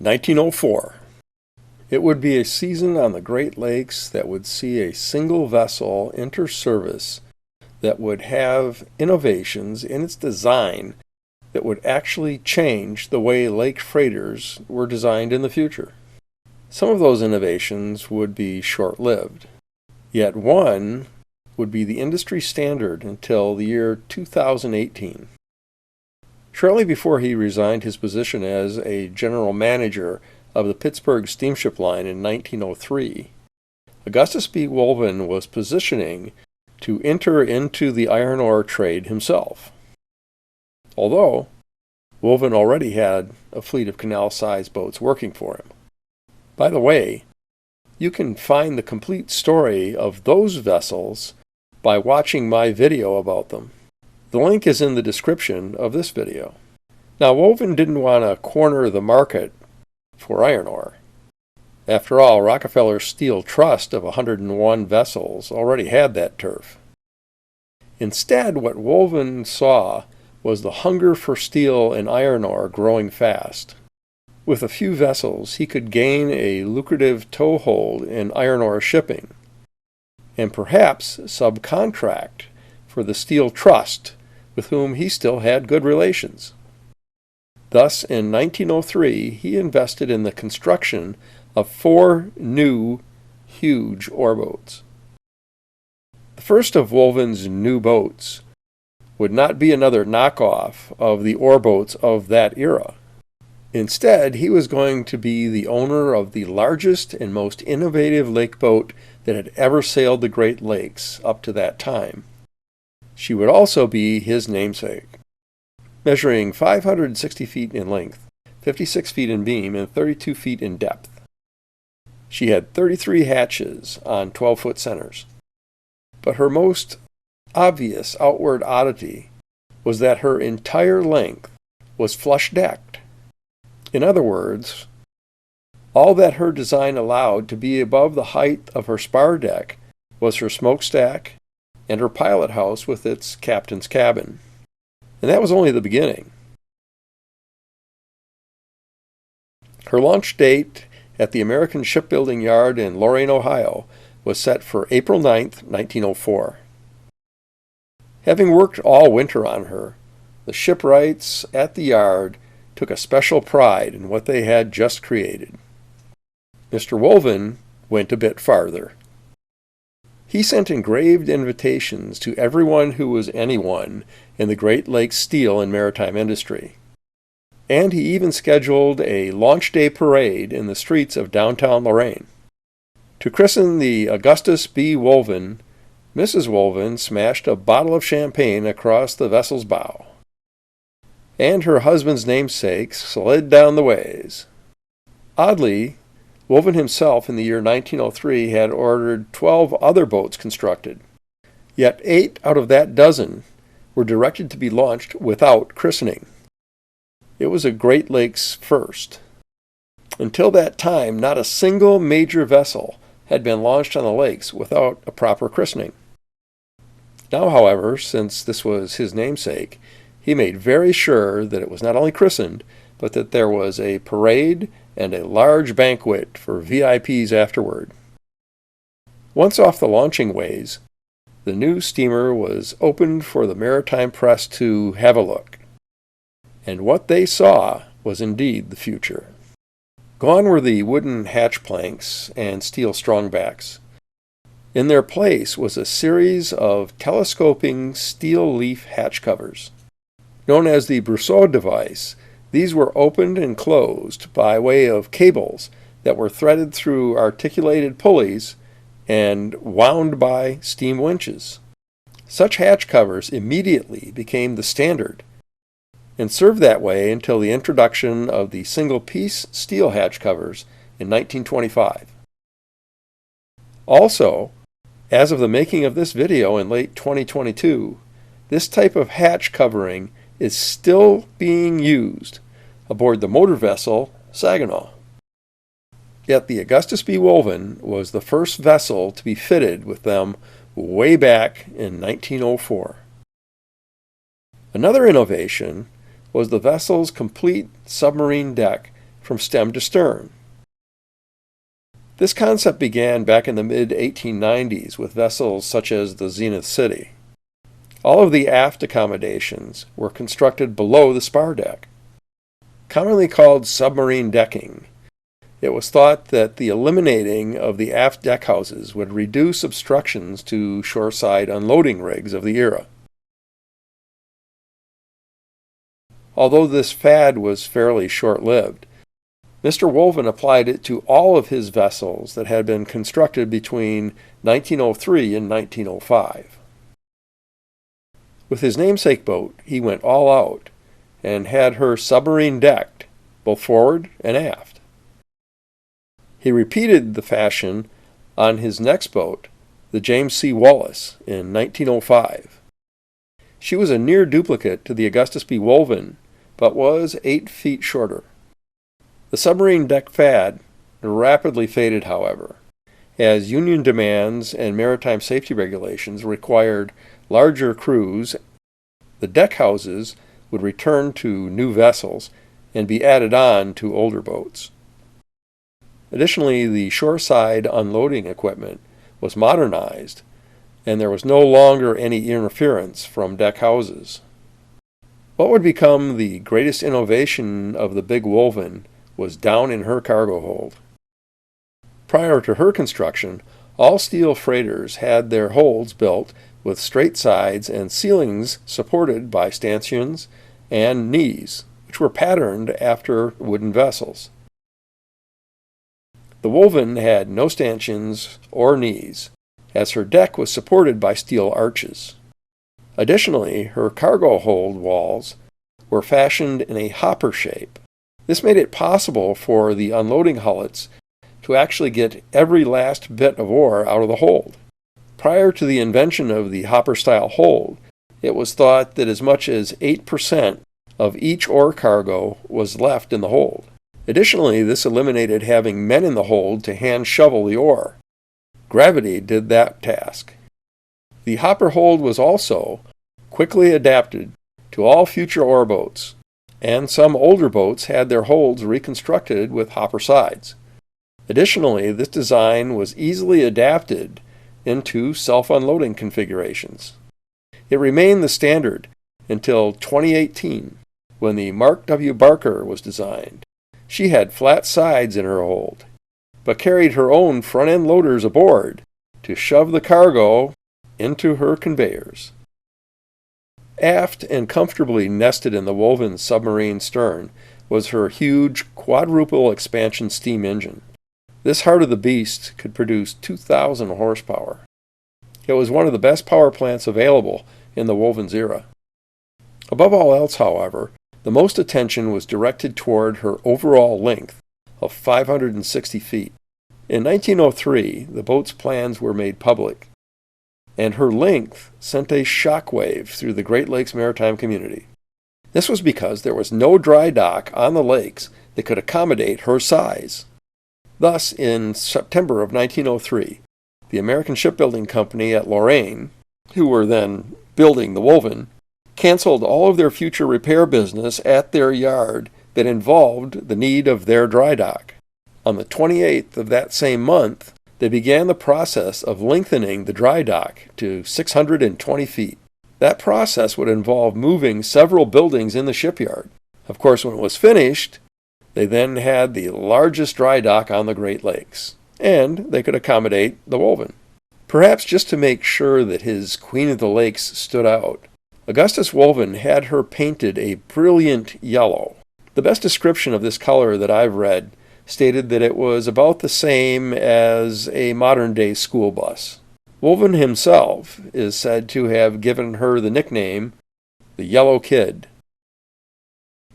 1904. It would be a season on the Great Lakes that would see a single vessel enter service that would have innovations in its design that would actually change the way lake freighters were designed in the future. Some of those innovations would be short-lived, yet one would be the industry standard until the year 2018. Shortly before he resigned his position as a general manager of the Pittsburgh Steamship Line in 1903, Augustus B. Wolvin was positioning to enter into the iron ore trade himself. Although Wolvin already had a fleet of canal-sized boats working for him. By the way, you can find the complete story of those vessels by watching my video about them. The link is in the description of this video. Now, Wolvin didn't want to corner the market for iron ore. After all, Rockefeller's Steel Trust of 101 vessels already had that turf. Instead, what Wolvin saw was the hunger for steel and iron ore growing fast. With a few vessels, he could gain a lucrative toehold in iron ore shipping, and perhaps subcontract for the Steel Trust, with whom he still had good relations. Thus, in 1903, he invested in the construction of 4 new, huge oreboats. The first of Wolvin's new boats would not be another knockoff of the oreboats of that era. Instead, he was going to be the owner of the largest and most innovative lake boat that had ever sailed the Great Lakes up to that time. She would also be his namesake. Measuring 560 feet in length, 56 feet in beam, and 32 feet in depth. She had 33 hatches on 12-foot centers. But her most obvious outward oddity was that her entire length was flush-decked. In other words, all that her design allowed to be above the height of her spar deck was her smokestack and her pilot house with its captain's cabin. And that was only the beginning. Her launch date at the American Shipbuilding Yard in Lorain, Ohio, was set for April 9, 1904. Having worked all winter on her, the shipwrights at the yard took a special pride in what they had just created. Mr. Wolvin went a bit farther. He sent engraved invitations to everyone who was anyone in the Great Lakes steel and maritime industry. And he even scheduled a launch day parade in the streets of downtown Lorain. To christen the Augustus B. Wolvin, Mrs. Wolvin smashed a bottle of champagne across the vessel's bow. And her husband's namesake slid down the ways. Oddly, Wolvin himself in the year 1903 had ordered 12 other boats constructed. Yet 8 out of that dozen were directed to be launched without christening. It was a Great Lakes first. Until that time, not a single major vessel had been launched on the lakes without a proper christening. Now, however, since this was his namesake, he made very sure that it was not only christened, but that there was a parade and a large banquet for VIPs afterward. Once off the launching ways, the new steamer was opened for the maritime press to have a look. And what they saw was indeed the future. Gone were the wooden hatch planks and steel strongbacks. In their place was a series of telescoping steel leaf hatch covers. Known as the Brousseau device, these were opened and closed by way of cables that were threaded through articulated pulleys and wound by steam winches. Such hatch covers immediately became the standard and served that way until the introduction of the single-piece steel hatch covers in 1925. Also, as of the making of this video in late 2022, this type of hatch covering is still being used aboard the motor vessel Saginaw. Yet the Augustus B. Wolvin was the first vessel to be fitted with them way back in 1904. Another innovation was the vessel's complete submarine deck from stem to stern. This concept began back in the mid-1890s with vessels such as the Zenith City. All of the aft accommodations were constructed below the spar deck. Commonly called submarine decking, it was thought that the eliminating of the aft deckhouses would reduce obstructions to shoreside unloading rigs of the era. Although this fad was fairly short-lived, Mr. Wolvin applied it to all of his vessels that had been constructed between 1903 and 1905. With his namesake boat, he went all out and had her submarine decked, both forward and aft. He repeated the fashion on his next boat, the James C. Wallace, in 1905. She was a near duplicate to the Augustus B. Wolvin, but was 8 feet shorter. The submarine deck fad rapidly faded, however, as union demands and maritime safety regulations required larger crews. The deck houses would return to new vessels and be added on to older boats. Additionally, the shoreside unloading equipment was modernized, and there was no longer any interference from deck houses. What would become the greatest innovation of the Big Wolvin was down in her cargo hold. Prior to her construction, all steel freighters had their holds built with straight sides and ceilings supported by stanchions and knees, which were patterned after wooden vessels. The Wolvin had no stanchions or knees, as her deck was supported by steel arches. Additionally, her cargo hold walls were fashioned in a hopper shape. This made it possible for the unloading hullets to actually get every last bit of ore out of the hold. Prior to the invention of the hopper-style hold, it was thought that as much as 8% of each ore cargo was left in the hold. Additionally, this eliminated having men in the hold to hand shovel the ore. Gravity did that task. The hopper hold was also quickly adapted to all future ore boats, and some older boats had their holds reconstructed with hopper sides. Additionally, this design was easily adapted into self-unloading configurations. It remained the standard until 2018, when the Mark W. Barker was designed. She had flat sides in her hold, but carried her own front-end loaders aboard to shove the cargo into her conveyors. Aft and comfortably nested in the Wolvin submarine stern was her huge quadruple expansion steam engine. This heart of the beast could produce 2,000 horsepower. It was one of the best power plants available in the Wolvin's era. Above all else, however, the most attention was directed toward her overall length of 560 feet. In 1903, the boat's plans were made public, and her length sent a shockwave through the Great Lakes maritime community. This was because there was no dry dock on the lakes that could accommodate her size. Thus, in September of 1903, the American Shipbuilding Company at Lorraine, who were then building the Wolvin, canceled all of their future repair business at their yard that involved the need of their dry dock. On the 28th of that same month, they began the process of lengthening the dry dock to 620 feet. That process would involve moving several buildings in the shipyard. Of course, when it was finished, they then had the largest dry dock on the Great Lakes, and they could accommodate the Wolvin. Perhaps just to make sure that his Queen of the Lakes stood out, Augustus Wolvin had her painted a brilliant yellow. The best description of this color that I've read stated that it was about the same as a modern-day school bus. Wolvin himself is said to have given her the nickname the Yellow Kid,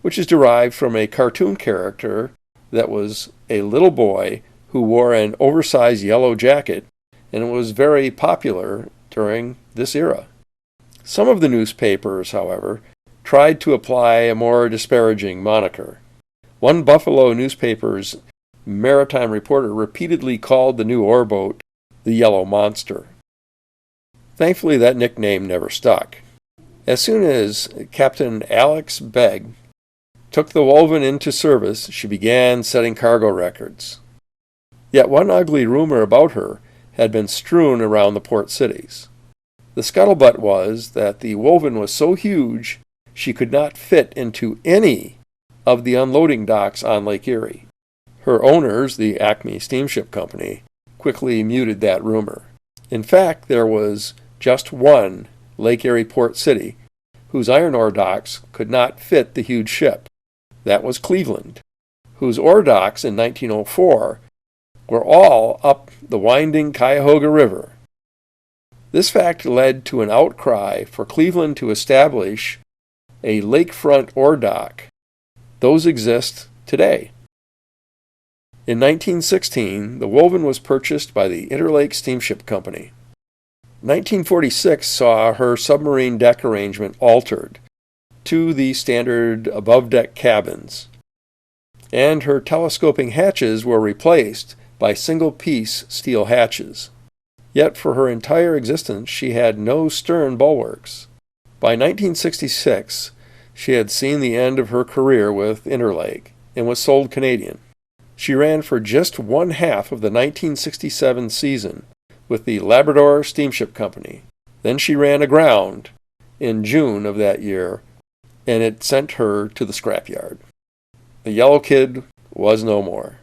which is derived from a cartoon character that was a little boy who wore an oversized yellow jacket and was very popular during this era. Some of the newspapers, however, tried to apply a more disparaging moniker. One Buffalo newspaper's maritime reporter repeatedly called the new oreboat the Yellow Monster. Thankfully, that nickname never stuck. As soon as Captain Alex Begg took the Wolvin into service, she began setting cargo records. Yet one ugly rumor about her had been strewn around the port cities. The scuttlebutt was that the Wolvin was so huge she could not fit into any of the unloading docks on Lake Erie. Her owners, the Acme Steamship Company, quickly muted that rumor. In fact, there was just one Lake Erie port city whose iron ore docks could not fit the huge ship. That was Cleveland, whose ore docks in 1904 were all up the winding Cuyahoga River. This fact led to an outcry for Cleveland to establish a lakefront ore dock. Those exist today. In 1916, the Wolvin was purchased by the Interlake Steamship Company. 1946 saw her submarine deck arrangement altered to the standard above-deck cabins, and her telescoping hatches were replaced by single-piece steel hatches. Yet for her entire existence she had no stern bulwarks. By 1966, she had seen the end of her career with Interlake and was sold Canadian. She ran for just one half of the 1967 season with the Labrador Steamship Company. Then she ran aground in June of that year, and it sent her to the scrapyard. The Yellow Kid was no more.